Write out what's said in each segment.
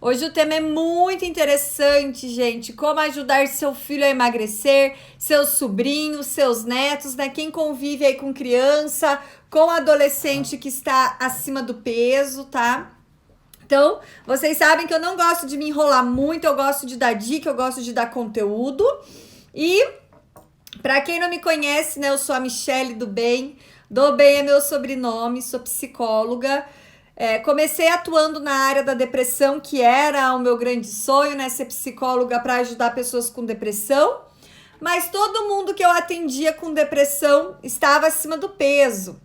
Hoje o tema é muito interessante, gente. Como ajudar seu filho a emagrecer, seus sobrinhos, seus netos, né? Quem convive aí com criança, com adolescente que está acima do peso, tá? Então, vocês sabem que eu não gosto de me enrolar muito, eu gosto de dar dica, eu gosto de dar conteúdo. E, para quem não me conhece, né, eu sou a Michele do Bem. Do Bem é meu sobrenome, sou psicóloga. Comecei atuando na área da depressão, que era o meu grande sonho, né, ser psicóloga para ajudar pessoas com depressão. Mas todo mundo que eu atendia com depressão estava acima do peso.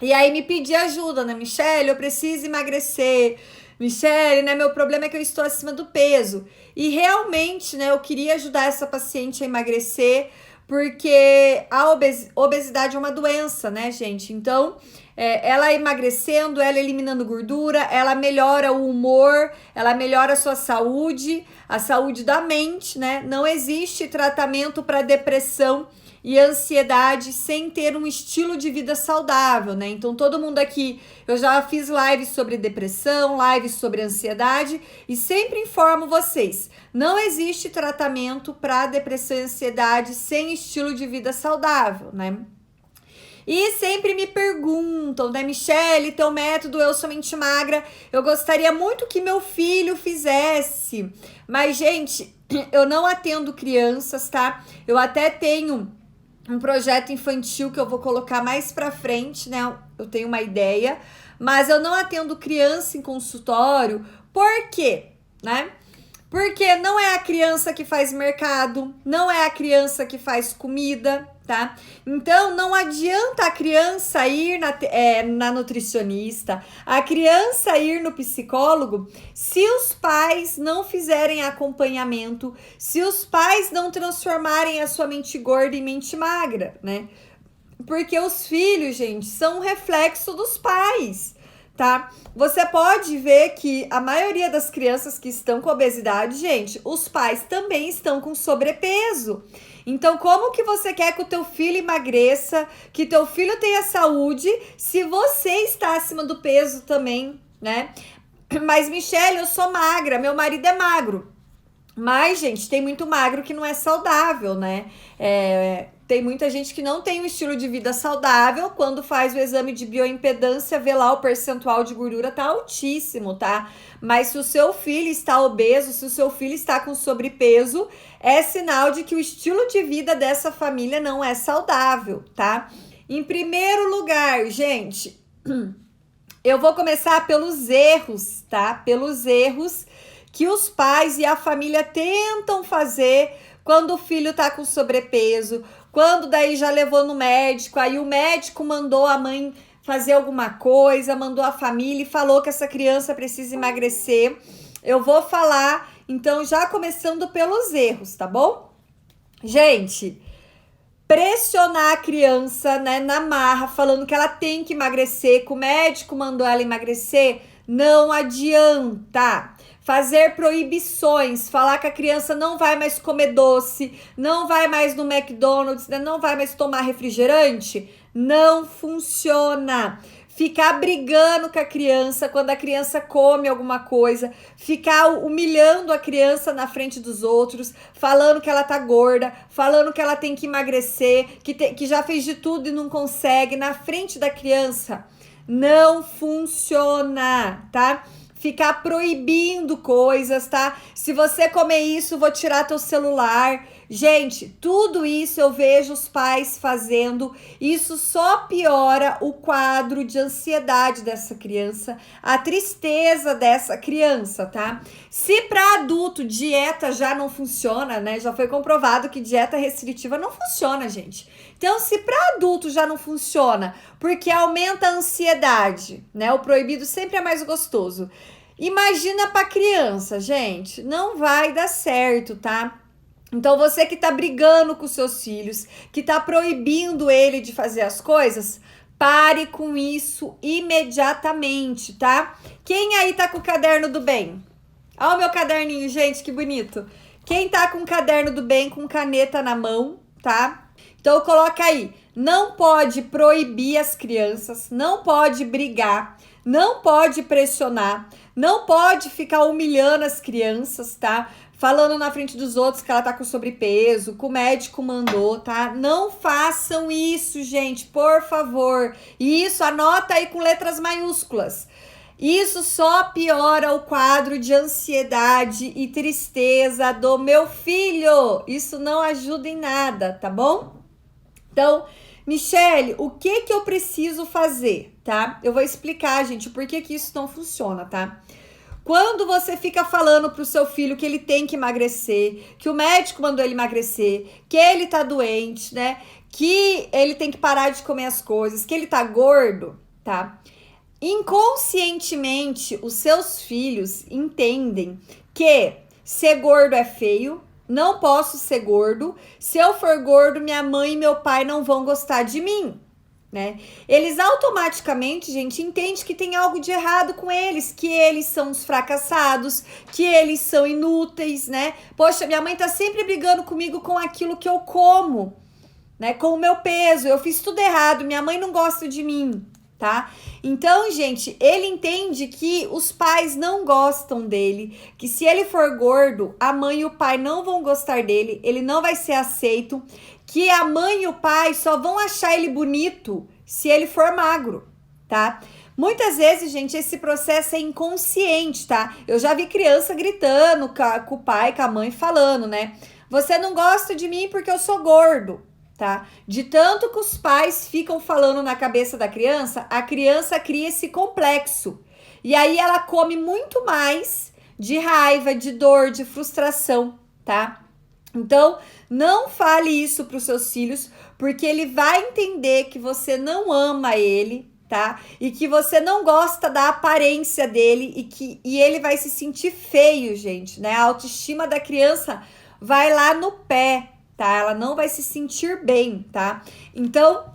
E aí me pedia ajuda, né? Michele, eu preciso emagrecer. Michele, né? Meu problema é que eu estou acima do peso. E realmente, né? Eu queria ajudar essa paciente a emagrecer, porque a obesidade é uma doença, né, gente? Então, ela emagrecendo, ela eliminando gordura, ela melhora o humor, ela melhora a sua saúde, a saúde da mente, né? Não existe tratamento para depressão e ansiedade sem ter um estilo de vida saudável, né? Então, todo mundo aqui, eu já fiz lives sobre depressão, lives sobre ansiedade e sempre informo vocês, não existe tratamento para depressão e ansiedade sem estilo de vida saudável, né? E sempre me perguntam, né, Michele, teu método Eu Sou Mente Magra, eu gostaria muito que meu filho fizesse, mas, gente, eu não atendo crianças, tá? Eu até tenho um projeto infantil que eu vou colocar mais pra frente, né? Eu tenho uma ideia, mas eu não atendo criança em consultório. Por quê? Né? Porque não é a criança que faz mercado, não é a criança que faz comida, tá? Então, não adianta a criança ir na nutricionista, a criança ir no psicólogo, se os pais não fizerem acompanhamento, se os pais não transformarem a sua mente gorda em mente magra, né? Porque os filhos, gente, são um reflexo dos pais, tá? Você pode ver que a maioria das crianças que estão com obesidade, gente, os pais também estão com sobrepeso. Então, como que você quer que o teu filho emagreça, que teu filho tenha saúde, se você está acima do peso também, né? Mas, Michele, eu sou magra, meu marido é magro. Mas, gente, tem muito magro que não é saudável, né? Tem muita gente que não tem um estilo de vida saudável. Quando faz o exame de bioimpedância, vê lá o percentual de gordura tá altíssimo, tá? Mas se o seu filho está obeso, se o seu filho está com sobrepeso, é sinal de que o estilo de vida dessa família não é saudável, tá? Em primeiro lugar, gente, eu vou começar pelos erros, tá? Pelos erros que os pais e a família tentam fazer quando o filho tá com sobrepeso, quando daí já levou no médico, aí o médico mandou a mãe fazer alguma coisa, mandou a família e falou que essa criança precisa emagrecer. Eu vou falar, então, já começando pelos erros, tá bom? Gente, pressionar a criança, né, na marra, falando que ela tem que emagrecer, que o médico mandou ela emagrecer, não adianta. Fazer proibições, falar que a criança não vai mais comer doce, não vai mais no McDonald's, né, não vai mais tomar refrigerante, não funciona. Ficar brigando com a criança quando a criança come alguma coisa, ficar humilhando a criança na frente dos outros, falando que ela tá gorda, falando que ela tem que emagrecer, que já fez de tudo e não consegue, na frente da criança, não funciona, tá? Ficar proibindo coisas, tá? Se você comer isso, vou tirar teu celular. Gente, tudo isso eu vejo os pais fazendo. Isso só piora o quadro de ansiedade dessa criança, a tristeza dessa criança, tá? Se para adulto dieta já não funciona, né? Já foi comprovado que dieta restritiva não funciona, gente. Então, se para adulto já não funciona, porque aumenta a ansiedade, né? O proibido sempre é mais gostoso. Imagina para criança, gente, não vai dar certo, tá? Então, você que tá brigando com seus filhos, que tá proibindo ele de fazer as coisas, pare com isso imediatamente, tá? Quem aí tá com o caderno do bem? Olha o meu caderninho, gente, que bonito. Quem tá com o caderno do bem, com caneta na mão, tá? Então, coloca aí, não pode proibir as crianças, não pode brigar, Não pode pressionar, não pode ficar humilhando as crianças, tá? Falando na frente dos outros que ela tá com sobrepeso, que o médico mandou, tá? Não façam isso, gente, por favor. E isso anota aí com letras maiúsculas. Isso só piora o quadro de ansiedade e tristeza do meu filho. Isso não ajuda em nada, tá bom? Então, Michele, o que que eu preciso fazer, tá? Eu vou explicar, gente, por que que isso não funciona, tá? Quando você fica falando pro seu filho que ele tem que emagrecer, que o médico mandou ele emagrecer, que ele tá doente, né? Que ele tem que parar de comer as coisas, que ele tá gordo, tá? Inconscientemente, os seus filhos entendem que ser gordo é feio, não posso ser gordo. Se eu for gordo, minha mãe e meu pai não vão gostar de mim, né? Eles automaticamente, gente, entendem que tem algo de errado com eles, que eles são os fracassados, que eles são inúteis, né? Poxa, minha mãe tá sempre brigando comigo com aquilo que eu como, né? Com o meu peso, eu fiz tudo errado, minha mãe não gosta de mim, tá? Então, gente, ele entende que os pais não gostam dele, que se ele for gordo, a mãe e o pai não vão gostar dele, ele não vai ser aceito, que a mãe e o pai só vão achar ele bonito se ele for magro, tá? Muitas vezes, gente, esse processo é inconsciente, tá? Eu já vi criança gritando com o pai, com a mãe, falando, né? Você não gosta de mim porque eu sou gordo, tá? De tanto que os pais ficam falando na cabeça da criança, a criança cria esse complexo. E aí ela come muito mais de raiva, de dor, de frustração, tá? Então, não fale isso para os seus filhos, porque ele vai entender que você não ama ele, tá? E que você não gosta da aparência dele e ele vai se sentir feio, gente, né? A autoestima da criança vai lá no pé, tá? Ela não vai se sentir bem, tá? Então,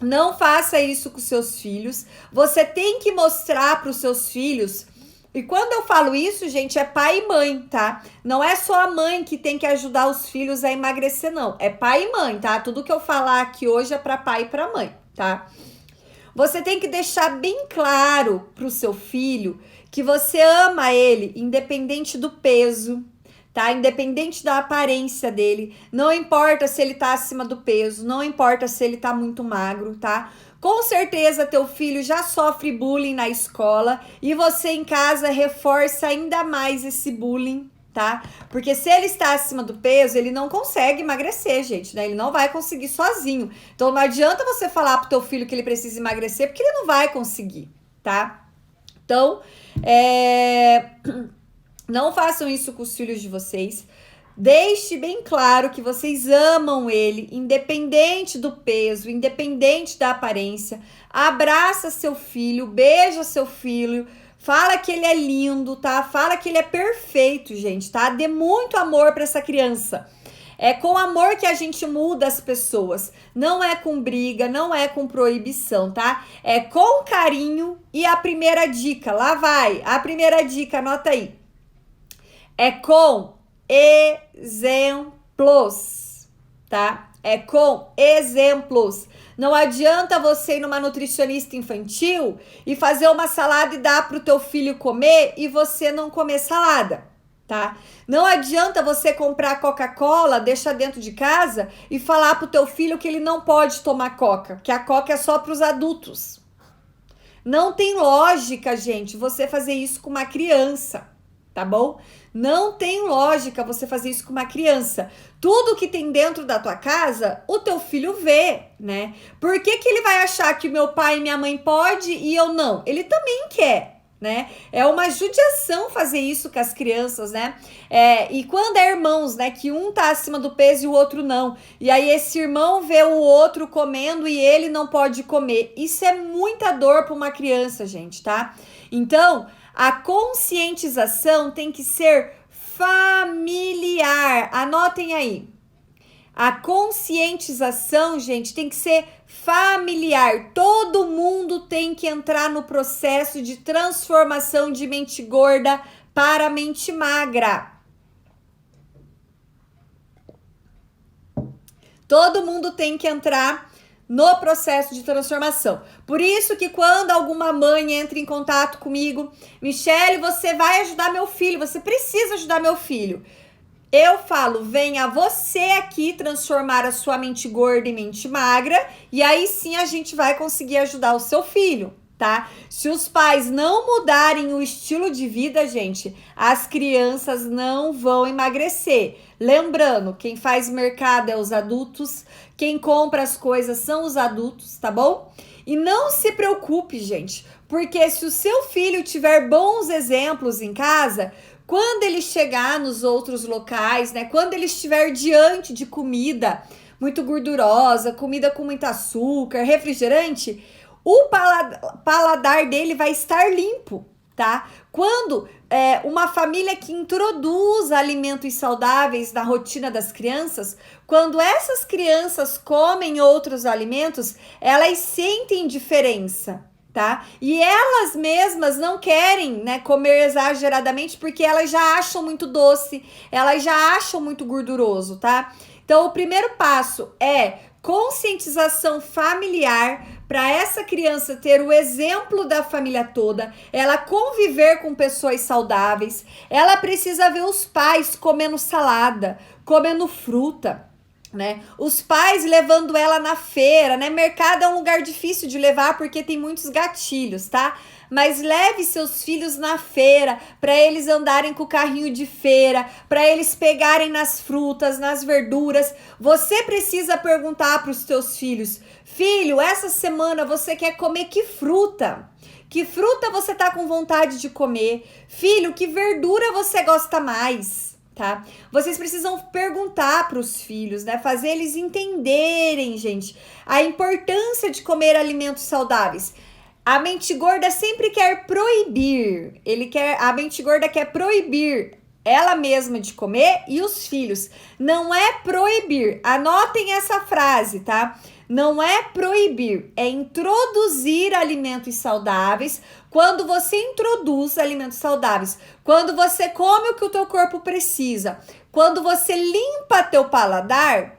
não faça isso com seus filhos. Você tem que mostrar para os seus filhos. E quando eu falo isso, gente, é pai e mãe, tá? Não é só a mãe que tem que ajudar os filhos a emagrecer, não. É pai e mãe, tá? Tudo que eu falar aqui hoje é para pai e para mãe, tá? Você tem que deixar bem claro pro seu filho que você ama ele, independente do peso, tá? Independente da aparência dele. Não importa se ele tá acima do peso, não importa se ele tá muito magro, tá? Com certeza teu filho já sofre bullying na escola e você em casa reforça ainda mais esse bullying, tá? Porque se ele está acima do peso, ele não consegue emagrecer, gente, né? Ele não vai conseguir sozinho. Então não adianta você falar pro teu filho que ele precisa emagrecer, porque ele não vai conseguir, tá? Então, não façam isso com os filhos de vocês. Deixe bem claro que vocês amam ele, independente do peso, independente da aparência. Abraça seu filho, beija seu filho, fala que ele é lindo, tá? Fala que ele é perfeito, gente, tá? Dê muito amor para essa criança. É com amor que a gente muda as pessoas. Não é com briga, não é com proibição, tá? É com carinho. E a primeira dica, lá vai. A primeira dica, anota aí. É com exemplos, tá? É com exemplos. Não adianta você ir numa nutricionista infantil e fazer uma salada e dar pro teu filho comer e você não comer salada, tá? Não adianta você comprar Coca-Cola, deixar dentro de casa e falar pro teu filho que ele não pode tomar Coca, que a Coca é só pros adultos. Não tem lógica, gente, você fazer isso com uma criança, tá bom? Não tem lógica você fazer isso com uma criança. Tudo que tem dentro da tua casa, o teu filho vê, né? Por que que ele vai achar que meu pai e minha mãe pode e eu não? Ele também quer, né? É uma judiação fazer isso com as crianças, né? E quando é irmãos, né? Que um tá acima do peso e o outro não. E aí esse irmão vê o outro comendo e ele não pode comer. Isso é muita dor para uma criança, gente, tá? Então, a conscientização tem que ser familiar. Anotem aí. A conscientização, gente, tem que ser familiar. Todo mundo tem que entrar no processo de transformação de mente gorda para mente magra. Todo mundo tem que entrar no processo de transformação. Por isso que quando alguma mãe entra em contato comigo, Michele, você vai ajudar meu filho, você precisa ajudar meu filho. Eu falo, venha você aqui transformar a sua mente gorda em mente magra, e aí sim a gente vai conseguir ajudar o seu filho, tá? Se os pais não mudarem o estilo de vida, gente, as crianças não vão emagrecer. Lembrando, quem faz mercado é os adultos, quem compra as coisas são os adultos, tá bom? E não se preocupe, gente, porque se o seu filho tiver bons exemplos em casa, quando ele chegar nos outros locais, né? Quando ele estiver diante de comida muito gordurosa, comida com muito açúcar, refrigerante, o paladar dele vai estar limpo, tá? Quando uma família que introduz alimentos saudáveis na rotina das crianças, quando essas crianças comem outros alimentos, elas sentem diferença, tá? E elas mesmas não querem, né, comer exageradamente porque elas já acham muito doce, elas já acham muito gorduroso, tá? Então, o primeiro passo é conscientização familiar para essa criança ter o exemplo da família toda, ela conviver com pessoas saudáveis, ela precisa ver os pais comendo salada, comendo fruta, né? Os pais levando ela na feira, né? Mercado é um lugar difícil de levar porque tem muitos gatilhos, tá? Mas leve seus filhos na feira para eles andarem com o carrinho de feira, para eles pegarem nas frutas, nas verduras. Você precisa perguntar para os teus filhos: filho, essa semana você quer comer que fruta? Que fruta você tá com vontade de comer? Filho, que verdura você gosta mais? Tá? Vocês precisam perguntar para os filhos, né? Fazer eles entenderem, gente, a importância de comer alimentos saudáveis. A mente gorda sempre quer proibir. A mente gorda quer proibir ela mesma de comer e os filhos. Não é proibir. Anotem essa frase, tá? Não é proibir, é introduzir alimentos saudáveis. Quando você introduz alimentos saudáveis, quando você come o que o teu corpo precisa, quando você limpa teu paladar,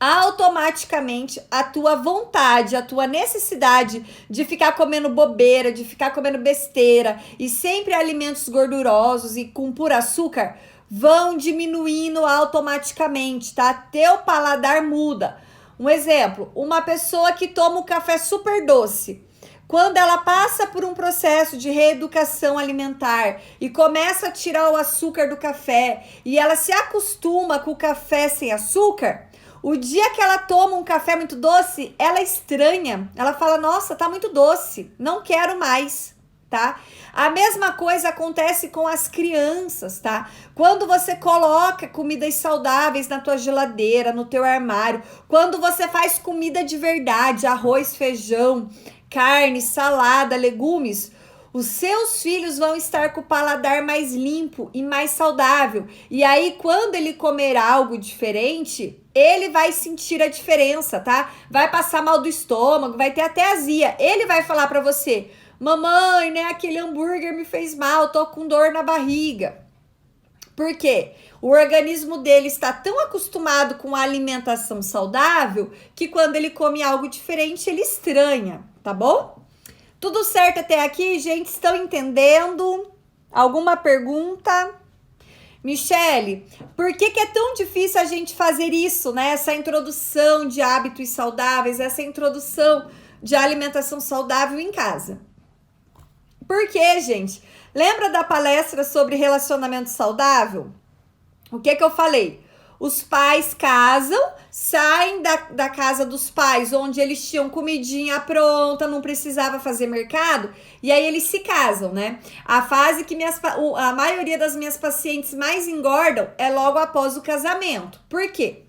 automaticamente a tua vontade, a tua necessidade de ficar comendo bobeira, de ficar comendo besteira e sempre alimentos gordurosos e com puro açúcar vão diminuindo automaticamente, tá? Teu paladar muda. Um exemplo, uma pessoa que toma um café super doce, quando ela passa por um processo de reeducação alimentar e começa a tirar o açúcar do café e ela se acostuma com o café sem açúcar, o dia que ela toma um café muito doce, ela estranha, ela fala, nossa, tá muito doce, não quero mais, tá? A mesma coisa acontece com as crianças, tá? Quando você coloca comidas saudáveis na tua geladeira, no teu armário, quando você faz comida de verdade, arroz, feijão, carne, salada, legumes, os seus filhos vão estar com o paladar mais limpo e mais saudável. E aí, quando ele comer algo diferente, ele vai sentir a diferença, tá? Vai passar mal do estômago, vai ter até azia. Ele vai falar pra você, mamãe, né, aquele hambúrguer me fez mal, tô com dor na barriga. Por quê? O organismo dele está tão acostumado com a alimentação saudável que quando ele come algo diferente, ele estranha, tá bom? Tudo certo até aqui, gente? Estão entendendo? Alguma pergunta? Michele, por que é tão difícil a gente fazer isso, né? Essa introdução de hábitos saudáveis, essa introdução de alimentação saudável em casa. Por quê, gente? Lembra da palestra sobre relacionamento saudável? O que eu falei? Os pais casam, saem da casa dos pais, onde eles tinham comidinha pronta, não precisava fazer mercado, e aí eles se casam, né? A fase que a maioria das minhas pacientes mais engordam é logo após o casamento. Por quê?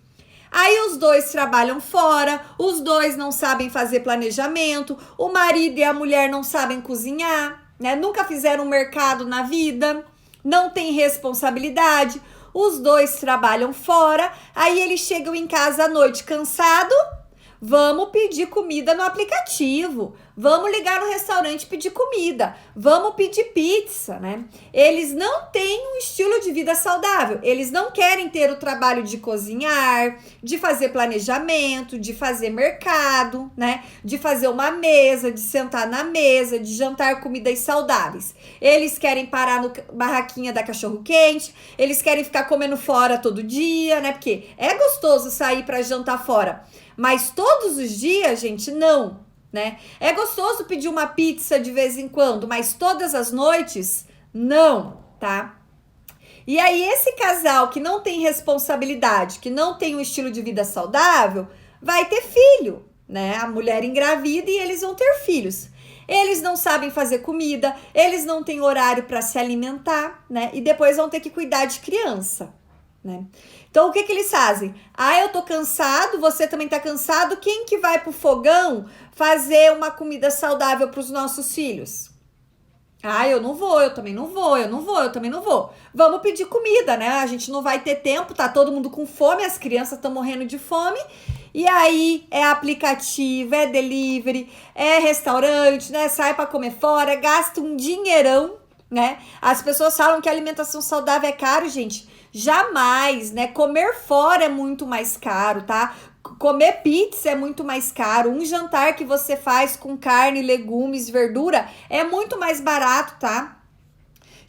Aí os dois trabalham fora, os dois não sabem fazer planejamento, o marido e a mulher não sabem cozinhar, né? Nunca fizeram mercado na vida, não tem responsabilidade. Os dois trabalham fora, aí eles chegam em casa à noite cansado, vamos pedir comida no aplicativo, Vamos ligar no restaurante e pedir comida. Vamos pedir pizza, né? Eles não têm um estilo de vida saudável. Eles não querem ter o trabalho de cozinhar, de fazer planejamento, de fazer mercado, né? De fazer uma mesa, de sentar na mesa, de jantar comidas saudáveis. Eles querem parar no barraquinha da cachorro-quente, eles querem ficar comendo fora todo dia, né? Porque é gostoso sair para jantar fora, mas todos os dias, gente, não. Né? É gostoso pedir uma pizza de vez em quando, mas todas as noites, não, tá? E aí, esse casal que não tem responsabilidade, que não tem um estilo de vida saudável, vai ter filho, né? A mulher engravida e eles vão ter filhos. Eles não sabem fazer comida, eles não têm horário para se alimentar, né? E depois vão ter que cuidar de criança, né? Então, o que eles fazem? Eu tô cansado, você também tá cansado, quem que vai pro fogão fazer uma comida saudável para os nossos filhos? Eu não vou, eu também não vou, eu não vou, eu também não vou. Vamos pedir comida, né? A gente não vai ter tempo, tá todo mundo com fome, as crianças estão morrendo de fome. E aí, é aplicativo, é delivery, é restaurante, né? Sai para comer fora, gasta um dinheirão, né? As pessoas falam que a alimentação saudável é caro, gente. Jamais, né? Comer fora é muito mais caro, tá? Comer pizza é muito mais caro. Um jantar que você faz com carne, legumes, verdura é muito mais barato, tá?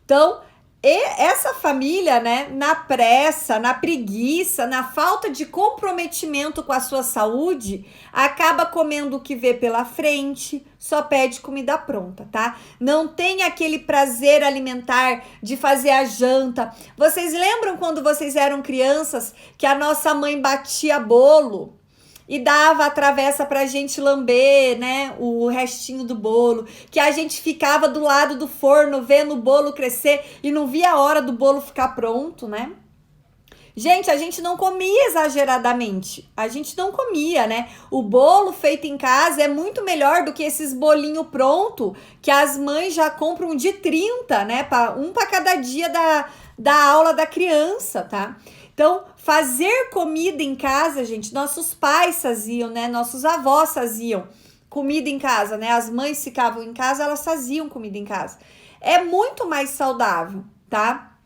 Então, essa família, né, na pressa, na preguiça, na falta de comprometimento com a sua saúde, acaba comendo o que vê pela frente, só pede comida pronta, tá? Não tem aquele prazer alimentar de fazer a janta. Vocês lembram quando vocês eram crianças que a nossa mãe batia bolo e dava a travessa pra gente lamber, né, o restinho do bolo, que a gente ficava do lado do forno vendo o bolo crescer e não via a hora do bolo ficar pronto, né? Gente, a gente não comia exageradamente, a gente não comia, né? O bolo feito em casa é muito melhor do que esses bolinhos pronto que as mães já compram de 30, né? Um para cada dia da aula da criança, tá? Então, fazer comida em casa, gente, nossos pais faziam, né? Nossos avós faziam comida em casa, né? As mães ficavam em casa, elas faziam comida em casa. É muito mais saudável, tá?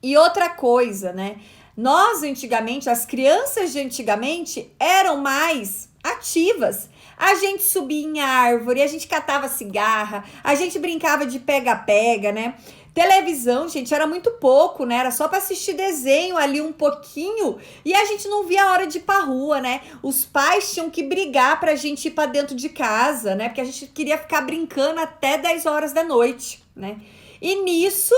E outra coisa, né? Nós, antigamente, as crianças de antigamente eram mais ativas. A gente subia em árvore, a gente catava cigarra, a gente brincava de pega-pega, né? Televisão, gente, era muito pouco, né? Era só para assistir desenho ali um pouquinho e a gente não via a hora de ir pra rua, né? Os pais tinham que brigar pra gente ir pra dentro de casa, né? Porque a gente queria ficar brincando até 10 horas da noite, né? E nisso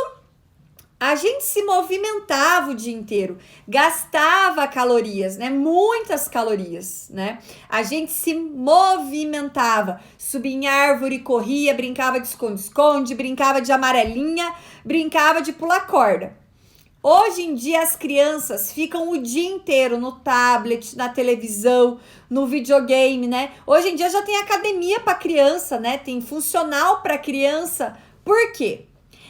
a gente se movimentava o dia inteiro, gastava calorias, né? Muitas calorias, né? A gente se movimentava, subia em árvore, corria, brincava de esconde-esconde, brincava de amarelinha, brincava de pular corda. Hoje em dia as crianças ficam o dia inteiro no tablet, na televisão, no videogame, né? Hoje em dia já tem academia para criança, né? Tem funcional para criança. Por quê?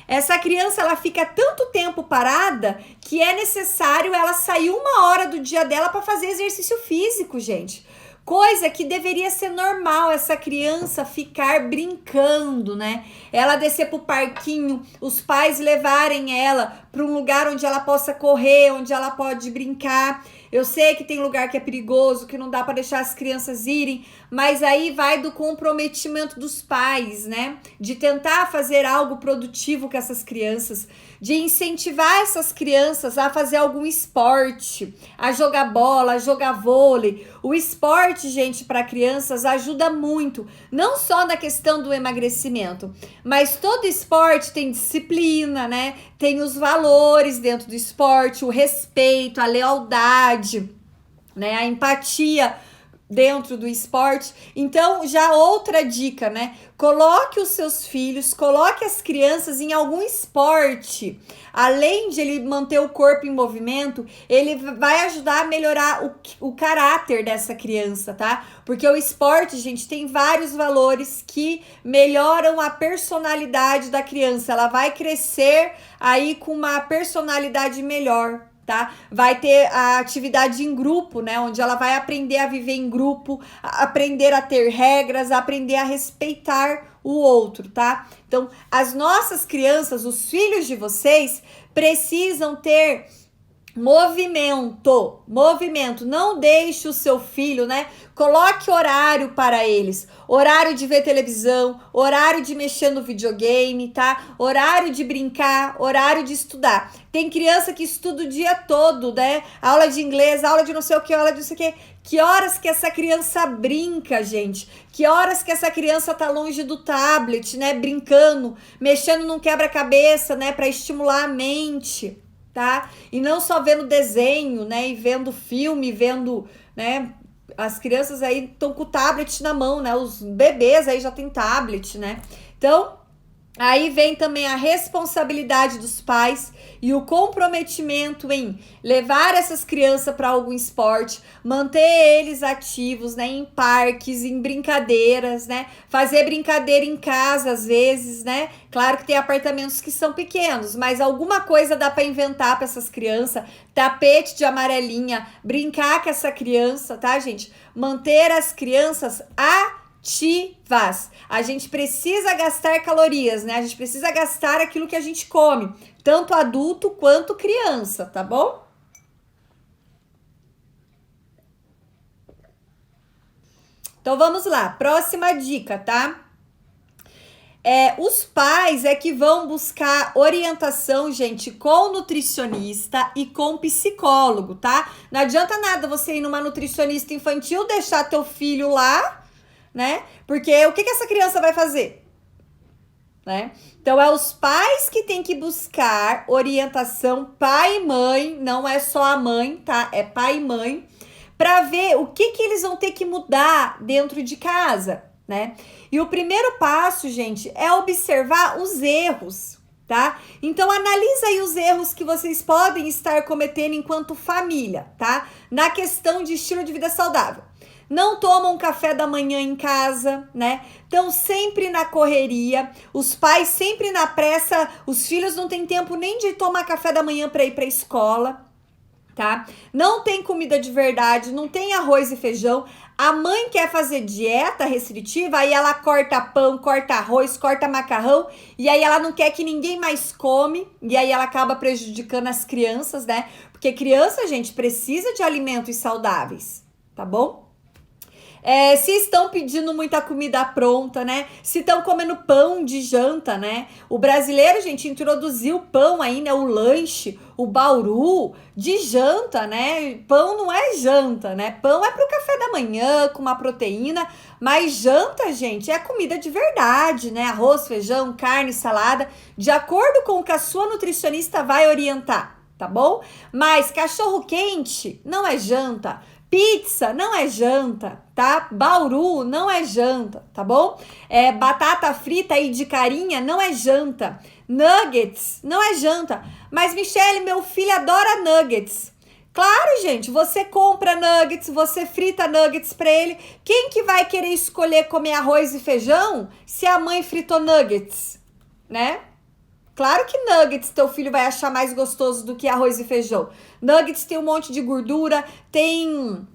Essa criança, ela fica tanto tempo parada que é necessário ela sair 1 hora do dia dela para fazer exercício físico, gente. Coisa que deveria ser normal, essa criança ficar brincando, né? Ela descer pro parquinho, os pais levarem ela para um lugar onde ela possa correr, onde ela pode brincar. Eu sei que tem lugar que é perigoso, que não dá para deixar as crianças irem, mas aí vai do comprometimento dos pais, né? De tentar fazer algo produtivo com essas crianças, de incentivar essas crianças a fazer algum esporte, a jogar bola, a jogar vôlei. O esporte, gente, para crianças ajuda muito, não só na questão do emagrecimento, mas todo esporte tem disciplina, né? Tem os valores dentro do esporte, o respeito, a lealdade, né? A empatia dentro do esporte. Então, já outra dica, né? Coloque os seus filhos, coloque as crianças em algum esporte. Além de ele manter o corpo em movimento, ele vai ajudar a melhorar o caráter dessa criança, tá? Porque o esporte, gente, tem vários valores que melhoram a personalidade da criança. Ela vai crescer aí com uma personalidade melhor, tá? Vai ter a atividade em grupo, né? Onde ela vai aprender a viver em grupo, aprender a ter regras, aprender a respeitar o outro, tá? Então, as nossas crianças, os filhos de vocês, precisam ter movimento, não deixe o seu filho, né? Coloque horário para eles, horário de ver televisão, horário de mexer no videogame, tá? Horário de brincar, horário de estudar. Tem criança que estuda o dia todo, né? Aula de inglês, aula de não sei o que, aula de não sei o que. Que horas que essa criança brinca, gente? Que horas que essa criança tá longe do tablet, né? Brincando, mexendo num quebra-cabeça, né? Para estimular a mente, tá? E não só vendo desenho, né? E vendo filme, vendo, né? As crianças aí estão com o tablet na mão, né? Os bebês aí já tem tablet, né? Então, aí vem também a responsabilidade dos pais e o comprometimento em levar essas crianças para algum esporte, manter eles ativos, né, em parques, em brincadeiras, né, fazer brincadeira em casa às vezes, né. Claro que tem apartamentos que são pequenos, mas alguma coisa dá para inventar para essas crianças, tapete de amarelinha, brincar com essa criança, tá, gente? Manter as crianças ativas. A gente precisa gastar calorias, né? A gente precisa gastar aquilo que a gente come, tanto adulto quanto criança, tá bom? Então vamos lá, próxima dica, tá? Os pais é que vão buscar orientação, gente, com nutricionista e com psicólogo, tá? Não adianta nada você ir numa nutricionista infantil, deixar teu filho lá, né? Porque o que essa criança vai fazer? Né? Então, é os pais que têm que buscar orientação, pai e mãe, não é só a mãe, tá? É pai e mãe, para ver o que eles vão ter que mudar dentro de casa, né? E o primeiro passo, gente, é observar os erros, tá? Então, analisa aí os erros que vocês podem estar cometendo enquanto família, tá? Na questão de estilo de vida saudável. Não tomam café da manhã em casa, né? Estão sempre na correria, os pais sempre na pressa, os filhos não têm tempo nem de tomar café da manhã para ir para a escola, tá? Não tem comida de verdade, não tem arroz e feijão. A mãe quer fazer dieta restritiva, aí ela corta pão, corta arroz, corta macarrão, e aí ela não quer que ninguém mais come, e aí ela acaba prejudicando as crianças, né? Porque criança, gente, precisa de alimentos saudáveis, tá bom? Se estão pedindo muita comida pronta, né? Se estão comendo pão de janta, né? O brasileiro, gente, introduziu pão aí, né? O lanche, o bauru de janta, né? Pão não é janta, né? Pão é pro café da manhã, com uma proteína, mas janta, gente, é comida de verdade, né? Arroz, feijão, carne, salada, de acordo com o que a sua nutricionista vai orientar, tá bom? Mas cachorro quente não é janta. Pizza não é janta, tá? Bauru não é janta, tá bom? Batata frita aí de carinha não é janta. Nuggets não é janta. Mas, Michele, meu filho adora nuggets. Claro, gente, você compra nuggets, você frita nuggets pra ele. Quem que vai querer escolher comer arroz e feijão se a mãe fritou nuggets, né? Claro que nuggets teu filho vai achar mais gostoso do que arroz e feijão. Nuggets tem um monte de gordura, tem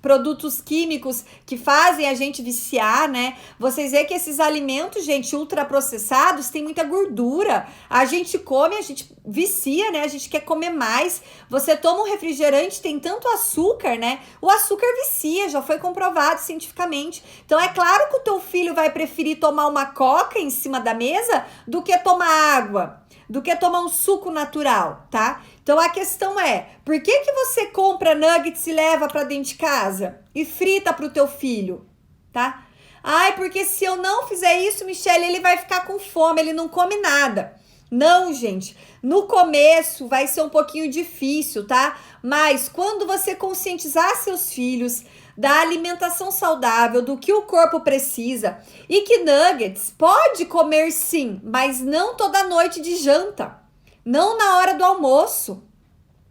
produtos químicos que fazem a gente viciar, né? Vocês veem que esses alimentos, gente, ultraprocessados, tem muita gordura. A gente come, a gente vicia, né? A gente quer comer mais. Você toma um refrigerante, tem tanto açúcar, né? O açúcar vicia, já foi comprovado cientificamente. Então, é claro que o teu filho vai preferir tomar uma coca em cima da mesa do que tomar água, do que tomar um suco natural, tá? Então a questão é, por que você compra nuggets e leva para dentro de casa e frita pro teu filho, tá? Ai, porque se eu não fizer isso, Michele, ele vai ficar com fome, ele não come nada. Não, gente, no começo vai ser um pouquinho difícil, tá? Mas quando você conscientizar seus filhos da alimentação saudável, do que o corpo precisa e que nuggets pode comer sim, mas não toda noite de janta, não na hora do almoço,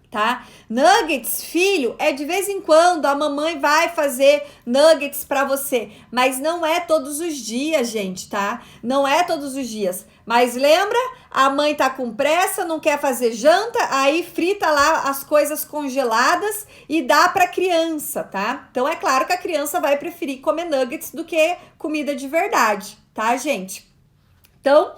tá? Nuggets, filho, é de vez em quando a mamãe vai fazer nuggets para você, mas não é todos os dias, gente, tá? Não é todos os dias. Mas lembra, a mãe tá com pressa, não quer fazer janta, aí frita lá as coisas congeladas e dá para criança, tá? Então é claro que a criança vai preferir comer nuggets do que comida de verdade, tá, gente? Então,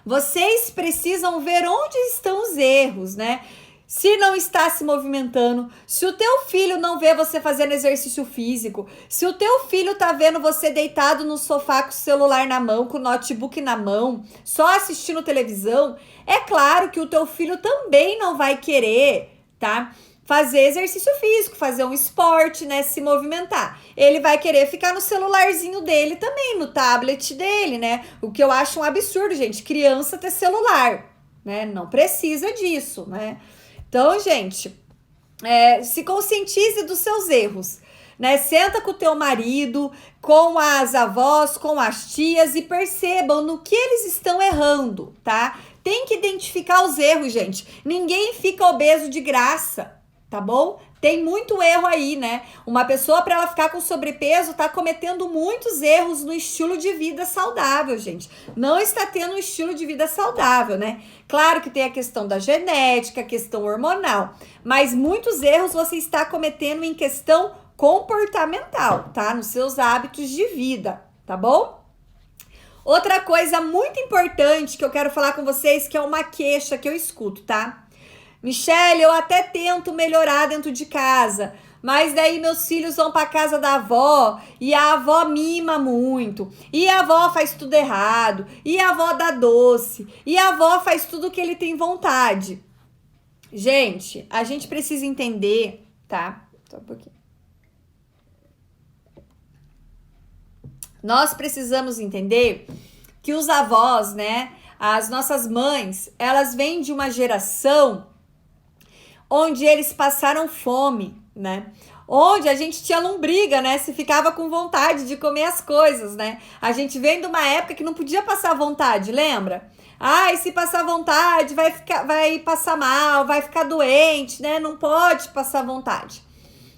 vocês precisam ver onde estão os erros, né? Se não está se movimentando, se o teu filho não vê você fazendo exercício físico, se o teu filho tá vendo você deitado no sofá com o celular na mão, com o notebook na mão, só assistindo televisão, é claro que o teu filho também não vai querer, tá? Fazer exercício físico, fazer um esporte, né? Se movimentar. Ele vai querer ficar no celularzinho dele também, no tablet dele, né? O que eu acho um absurdo, gente, criança ter celular, né? Não precisa disso, né? Então, gente, se conscientize dos seus erros, né? Senta com o teu marido, com as avós, com as tias e percebam no que eles estão errando, tá? Tem que identificar os erros, gente. Ninguém fica obeso de graça, tá bom? Tem muito erro aí, né? Uma pessoa, para ela ficar com sobrepeso, tá cometendo muitos erros no estilo de vida saudável, gente. Não está tendo um estilo de vida saudável, né? Claro que tem a questão da genética, a questão hormonal, mas muitos erros você está cometendo em questão comportamental, tá? Nos seus hábitos de vida, tá bom? Outra coisa muito importante que eu quero falar com vocês, que é uma queixa que eu escuto, tá? Michele, eu até tento melhorar dentro de casa, mas daí meus filhos vão para casa da avó e a avó mima muito, e a avó faz tudo errado, e a avó dá doce, e a avó faz tudo que ele tem vontade. Gente, a gente precisa entender, tá? Só um pouquinho. Nós precisamos entender que os avós, né, as nossas mães, elas vêm de uma geração onde eles passaram fome, né? Onde a gente tinha lombriga, né? Se ficava com vontade de comer as coisas, né? A gente vem de uma época que não podia passar vontade, lembra? Ai, se passar vontade, vai passar mal, vai ficar doente, né? Não pode passar vontade.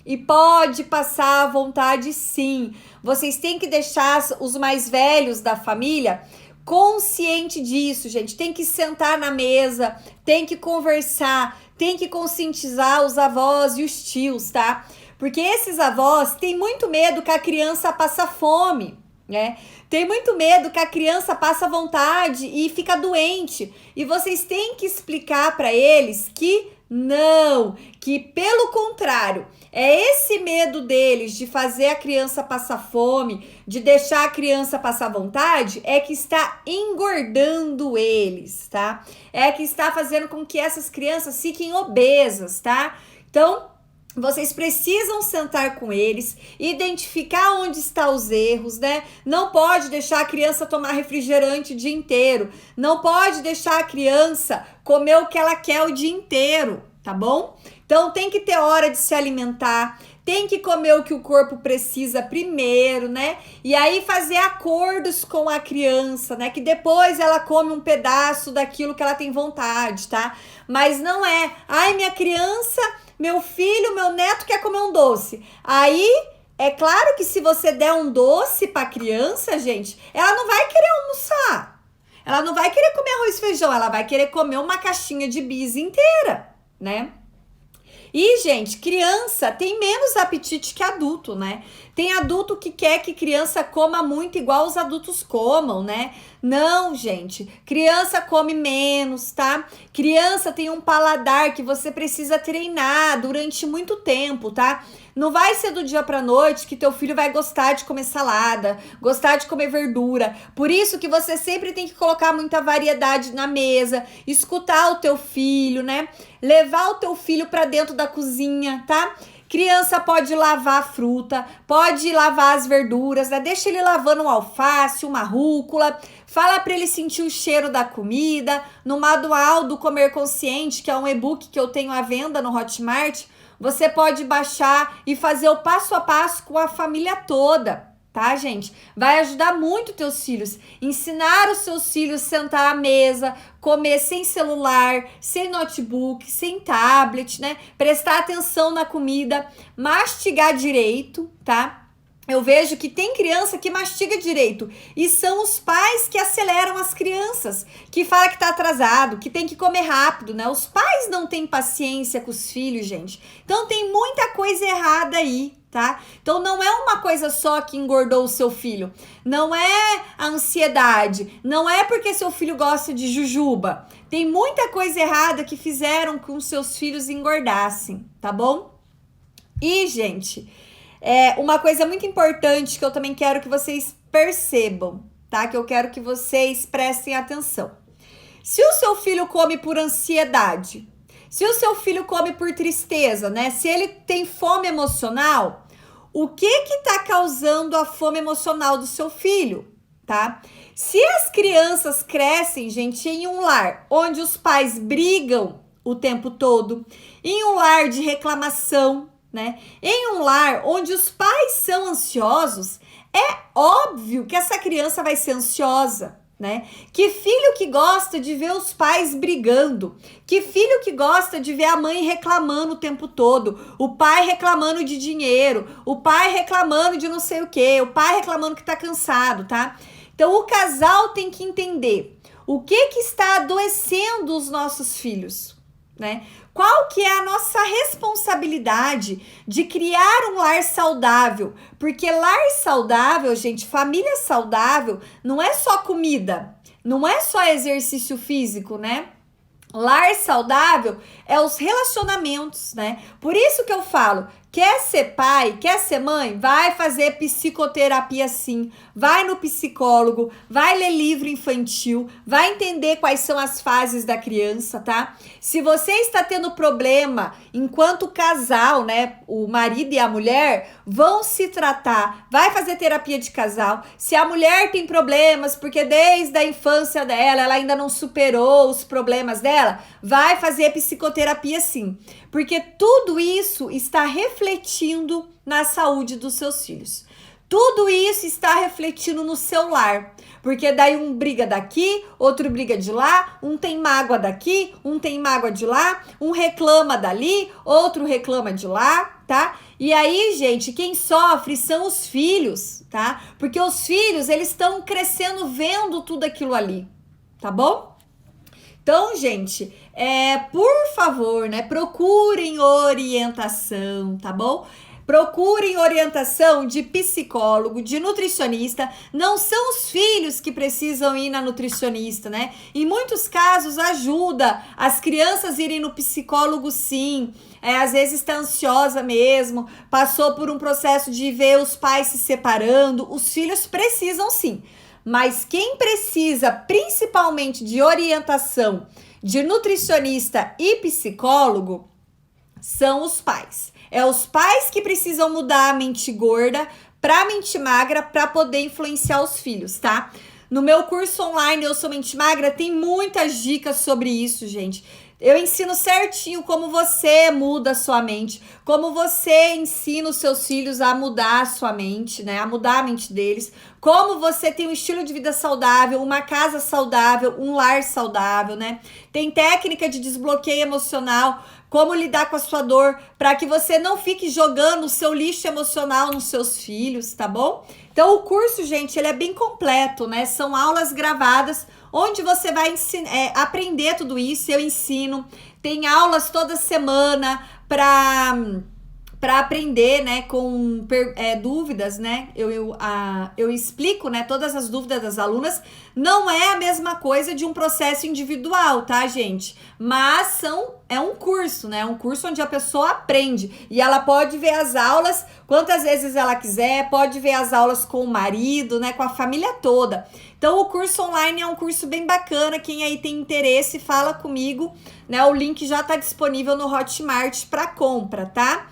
E pode passar vontade, sim. Vocês têm que deixar os mais velhos da família consciente disso, gente. Tem que sentar na mesa, tem que conversar, tem que conscientizar os avós e os tios, tá? Porque esses avós têm muito medo que a criança passe fome, né? Tem muito medo que a criança passe vontade e fica doente. E vocês têm que explicar para eles que não, que pelo contrário, é esse medo deles de fazer a criança passar fome, de deixar a criança passar vontade, é que está engordando eles, tá? É que está fazendo com que essas crianças fiquem obesas, tá? Então, vocês precisam sentar com eles, identificar onde estão os erros, né? Não pode deixar a criança tomar refrigerante o dia inteiro. Não pode deixar a criança comer o que ela quer o dia inteiro, tá bom? Então tem que ter hora de se alimentar, tem que comer o que o corpo precisa primeiro, né? E aí fazer acordos com a criança, né? Que depois ela come um pedaço daquilo que ela tem vontade, tá? Mas não é, ai, minha criança, meu filho, meu neto quer comer um doce. Aí, é claro que se você der um doce pra criança, gente, ela não vai querer almoçar. Ela não vai querer comer arroz e feijão, ela vai querer comer uma caixinha de bis inteira, né? E, gente, criança tem menos apetite que adulto, né? Tem adulto que quer que criança coma muito igual os adultos comam, né? Não, gente. Criança come menos, tá? Criança tem um paladar que você precisa treinar durante muito tempo, tá? Não vai ser do dia pra noite que teu filho vai gostar de comer salada, gostar de comer verdura. Por isso que você sempre tem que colocar muita variedade na mesa, escutar o teu filho, né? Levar o teu filho pra dentro da cozinha, tá? Criança pode lavar a fruta, pode lavar as verduras, né? Deixa ele lavando um alface, uma rúcula. Fala para ele sentir o cheiro da comida. No Manual do Comer Consciente, que é um e-book que eu tenho à venda no Hotmart, você pode baixar e fazer o passo a passo com a família toda, tá, gente? Vai ajudar muito teus filhos. Ensinar os seus filhos a sentar à mesa, comer sem celular, sem notebook, sem tablet, né? Prestar atenção na comida, mastigar direito, tá? Eu vejo que tem criança que mastiga direito e são os pais que aceleram as crianças, que fala que tá atrasado, que tem que comer rápido, né? Os pais não têm paciência com os filhos, gente. Então tem muita coisa errada aí, tá? Então não é uma coisa só que engordou o seu filho. Não é a ansiedade, não é porque seu filho gosta de jujuba. Tem muita coisa errada que fizeram com que seus filhos engordassem, tá bom? E, gente, uma coisa muito importante que eu também quero que vocês percebam, tá? Que eu quero que vocês prestem atenção. Se o seu filho come por ansiedade, se o seu filho come por tristeza, né? Se ele tem fome emocional, o que tá causando a fome emocional do seu filho, tá? Se as crianças crescem, gente, em um lar onde os pais brigam o tempo todo, em um lar de reclamação, né? Em um lar onde os pais são ansiosos, é óbvio que essa criança vai ser ansiosa, né? Que filho que gosta de ver os pais brigando, que filho que gosta de ver a mãe reclamando o tempo todo, o pai reclamando de dinheiro, o pai reclamando de não sei o que, o pai reclamando que tá cansado, tá? Então o casal tem que entender o que está adoecendo os nossos filhos, né? Qual que é a nossa responsabilidade de criar um lar saudável? Porque lar saudável, gente, família saudável, não é só comida, não é só exercício físico, né? Lar saudável é os relacionamentos, né? Por isso que eu falo, quer ser pai, quer ser mãe, vai fazer psicoterapia sim, vai no psicólogo, vai ler livro infantil, vai entender quais são as fases da criança, tá? Se você está tendo problema enquanto casal, né, o marido e a mulher vão se tratar, vai fazer terapia de casal. Se a mulher tem problemas porque desde a infância dela ela ainda não superou os problemas dela, vai fazer psicoterapia sim, porque tudo isso está refletindo na saúde dos seus filhos. Tudo isso está refletindo no seu lar, porque daí um briga daqui, outro briga de lá, um tem mágoa daqui, um tem mágoa de lá, um reclama dali, outro reclama de lá, tá? E aí, gente, quem sofre são os filhos, tá? Porque os filhos, eles estão crescendo vendo tudo aquilo ali, tá bom? Então, gente, por favor, né, procurem orientação, tá bom? Procurem orientação de psicólogo, de nutricionista. Não são os filhos que precisam ir na nutricionista, né? Em muitos casos ajuda as crianças irem no psicólogo sim. Às vezes está ansiosa mesmo, passou por um processo de ver os pais se separando. Os filhos precisam sim. Mas quem precisa principalmente de orientação de nutricionista e psicólogo são os pais. É os pais que precisam mudar a mente gorda para a mente magra para poder influenciar os filhos, tá? No meu curso online Eu Sou Mente Magra tem muitas dicas sobre isso, gente. Eu ensino certinho como você muda a sua mente, como você ensina os seus filhos a mudar a sua mente, né? A mudar a mente deles, como você tem um estilo de vida saudável, uma casa saudável, um lar saudável, né? Tem técnica de desbloqueio emocional, como lidar com a sua dor, para que você não fique jogando o seu lixo emocional nos seus filhos, tá bom? Então o curso, gente, ele é bem completo, né? São aulas gravadas, onde você vai aprender tudo isso. Eu ensino, tem aulas toda semana para aprender, né, com dúvidas, né, eu explico, né, todas as dúvidas das alunas. Não é a mesma coisa de um processo individual, tá, gente? Mas é um curso, né, um curso onde a pessoa aprende, e ela pode ver as aulas quantas vezes ela quiser, pode ver as aulas com o marido, né, com a família toda. Então o curso online é um curso bem bacana, quem aí tem interesse, fala comigo, né, o link já tá disponível no Hotmart para compra, tá?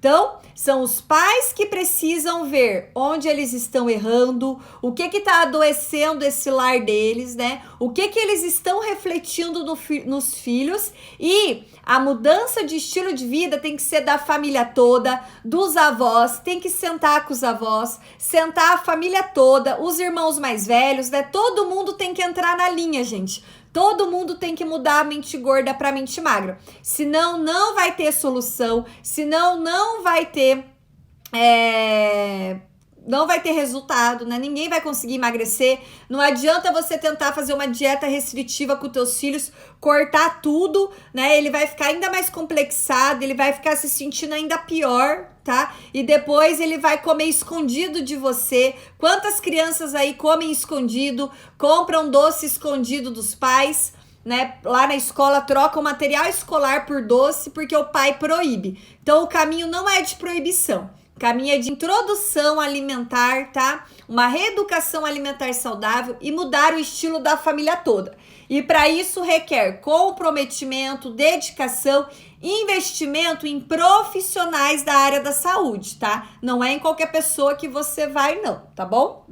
Então, são os pais que precisam ver onde eles estão errando, o que está adoecendo esse lar deles, né? O que eles estão refletindo nos filhos, e a mudança de estilo de vida tem que ser da família toda, dos avós, tem que sentar com os avós, sentar a família toda, os irmãos mais velhos, né? Todo mundo tem que entrar na linha, gente. Todo mundo tem que mudar a mente gorda para mente magra. Senão, não vai ter solução. Senão, não vai ter resultado, né? Ninguém vai conseguir emagrecer. Não adianta você tentar fazer uma dieta restritiva com teus filhos, cortar tudo, né? Ele vai ficar ainda mais complexado, ele vai ficar se sentindo ainda pior, tá? E depois ele vai comer escondido de você. Quantas crianças aí comem escondido, compram doce escondido dos pais, né? Lá na escola trocam material escolar por doce porque o pai proíbe. Então o caminho não é de proibição. Caminho é de introdução alimentar, tá? Uma reeducação alimentar saudável e mudar o estilo da família toda. E para isso requer comprometimento, dedicação, investimento em profissionais da área da saúde, tá? Não é em qualquer pessoa que você vai, não, tá bom?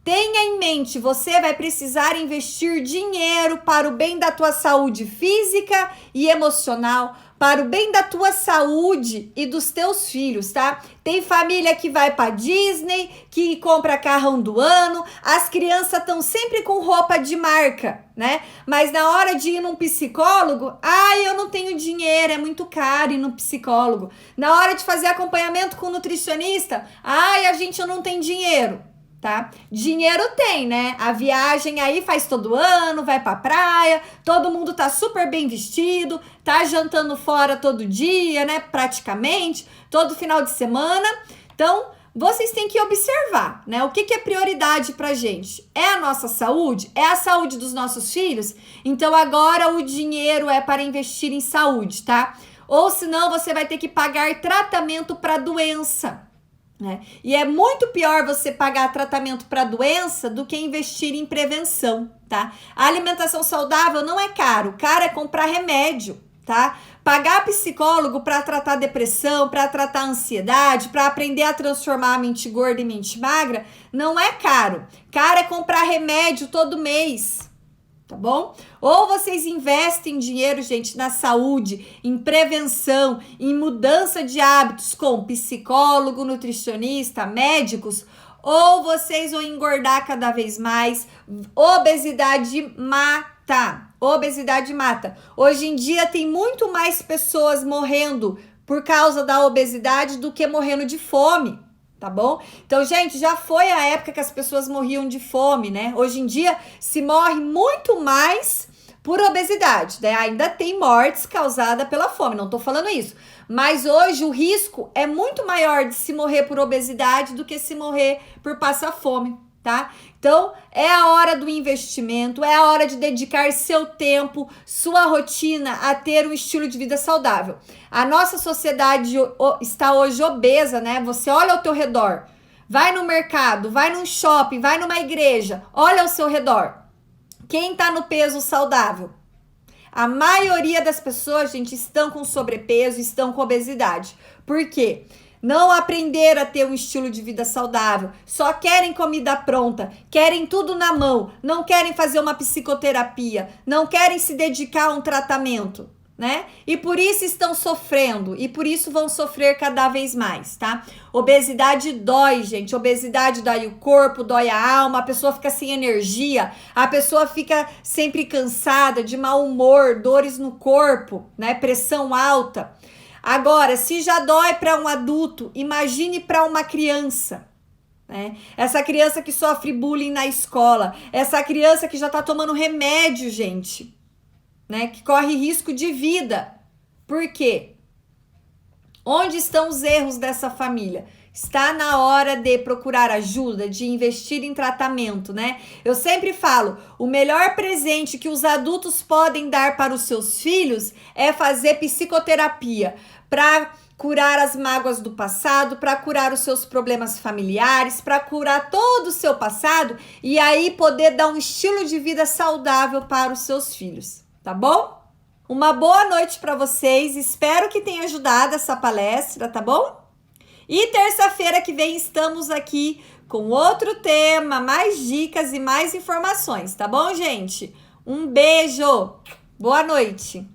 Tenha em mente, você vai precisar investir dinheiro para o bem da tua saúde física e emocional, para o bem da tua saúde e dos teus filhos, tá? Tem família que vai para Disney, que compra carrão do ano, as crianças estão sempre com roupa de marca, né? Mas na hora de ir num psicólogo, eu não tenho dinheiro, é muito caro ir no psicólogo. Na hora de fazer acompanhamento com nutricionista, a gente não tem dinheiro. Tá? Dinheiro tem, né? A viagem aí faz todo ano, vai pra praia, todo mundo tá super bem vestido, tá jantando fora todo dia, né? Praticamente, todo final de semana. Então, vocês têm que observar, né? O que é prioridade pra gente? É a nossa saúde? É a saúde dos nossos filhos? Então, agora o dinheiro é para investir em saúde, tá? Ou senão, você vai ter que pagar tratamento para doença. E é muito pior você pagar tratamento para doença do que investir em prevenção, tá? A alimentação saudável não é caro é comprar remédio, tá? Pagar psicólogo para tratar depressão, para tratar ansiedade, para aprender a transformar a mente gorda em mente magra, não é caro. Caro é comprar remédio todo mês. Tá bom? Ou vocês investem dinheiro, gente, na saúde, em prevenção, em mudança de hábitos com psicólogo, nutricionista, médicos, ou vocês vão engordar cada vez mais. Obesidade mata. Obesidade mata. Hoje em dia tem muito mais pessoas morrendo por causa da obesidade do que morrendo de fome. Tá bom? Então, gente, já foi a época que as pessoas morriam de fome, né? Hoje em dia se morre muito mais por obesidade, né? Ainda tem mortes causadas pela fome, não tô falando isso. Mas hoje o risco é muito maior de se morrer por obesidade do que se morrer por passar fome, tá? Então, é a hora do investimento, é a hora de dedicar seu tempo, sua rotina a ter um estilo de vida saudável. A nossa sociedade está hoje obesa, né? Você olha ao teu redor, vai no mercado, vai num shopping, vai numa igreja, olha ao seu redor. Quem tá no peso saudável? A maioria das pessoas, gente, estão com sobrepeso, estão com obesidade. Por quê? Não aprenderam a ter um estilo de vida saudável, só querem comida pronta, querem tudo na mão, não querem fazer uma psicoterapia, não querem se dedicar a um tratamento, né? E por isso estão sofrendo, e por isso vão sofrer cada vez mais, tá? Obesidade dói, gente, obesidade dói o corpo, dói a alma, a pessoa fica sem energia, a pessoa fica sempre cansada, de mau humor, dores no corpo, né? Pressão alta. Agora, se já dói para um adulto, imagine para uma criança, né? Essa criança que sofre bullying na escola, essa criança que já tá tomando remédio, gente, né? Que corre risco de vida. Por quê? Onde estão os erros dessa família? Está na hora de procurar ajuda, de investir em tratamento, né? Eu sempre falo, o melhor presente que os adultos podem dar para os seus filhos é fazer psicoterapia para curar as mágoas do passado, para curar os seus problemas familiares, para curar todo o seu passado e aí poder dar um estilo de vida saudável para os seus filhos, tá bom? Uma boa noite para vocês. Espero que tenha ajudado essa palestra, tá bom? E terça-feira que vem estamos aqui com outro tema, mais dicas e mais informações, tá bom, gente? Um beijo. Boa noite.